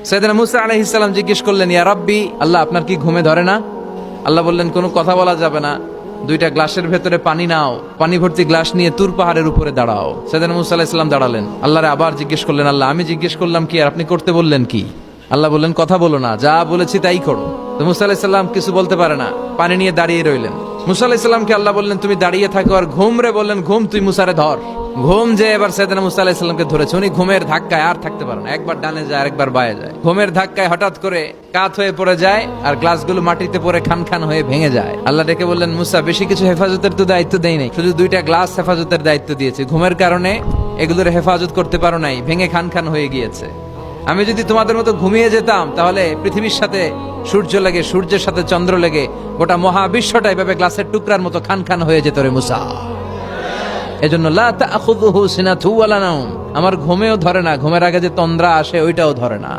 সাইয়েদনা মুসা আলাইহিস সালাম জিজ্ঞেস করলেন, ইয়া রাব্বি, আল্লাহ আপনার কি ঘুমে ধরে না? আল্লাহ বললেন, কোনো কথা বলা যাবে না, দুইটা গ্লাসের ভেতরে পানি নাও, পানি ভর্তি গ্লাস নিয়ে তুর পাহাড়ের উপরে দাঁড়াও। সাইয়েদনা মুসা আলাইহিস সালাম দাঁড়ালেন। আল্লাহরে আবার জিজ্ঞেস করলেন, আল্লাহ আমি জিজ্ঞেস করলাম কি আর আপনি করতে বললেন কি? আল্লাহ বললেন, কথা বলো না, যা বলেছি তাই করো। তো মুসা আলাইহিস সালাম কিছু বলতে পারে না, পানি নিয়ে দাঁড়িয়ে রইলেন। মুসা আলাইহিস সালামকে আল্লাহ বললেন, তুমি দাঁড়িয়ে থাকো আর ঘুম রে বললেন, ঘুম তুই মুসারে ধর। ঘুম যে এবার সাইয়েদনা মুসা আলাইহিস সালামকে ধরেছে। উনি ঘুমের ধাক্কায় আর থাকতে পারেন না, একবার ডানে যায় আরেকবার বায়ে যায়। ঘুমের ধাক্কায় হঠাৎ করে কাত হয়ে পড়ে যায় আর গ্লাসগুলো মাটিতে পড়ে খান খান হয়ে ভেঙে যায়। আল্লাহ ডেকে বললেন, মুসা বেশি কিছু হেফাজতের তো দায়িত্ব দেই নাই, শুধু দুইটা গ্লাস হেফাজতের দায়িত্ব দিয়েছি। ঘুমের কারণে এগুলোর হেফাজত করতে পারো নাই, ভেঙে খান খান হয়ে গিয়েছে। আমি যদি তোমাদের মতো ঘুমিয়ে যেতাম তাহলে পৃথিবীর সাথে সূর্য লেগে, সূর্যের সাথে চন্দ্র লেগে গোটা মহাবিশ্বটা এভাবে গ্লাসের টুকরার মতো খান খান হয়ে যেত রে মুসা। এজন্য লা তাখুযুহু সিনাতু ওয়ালা নাওম, আমার ঘুমেও ধরে না, ঘুমের আগে যে তন্দ্রা আসে ওইটাও ধরে না।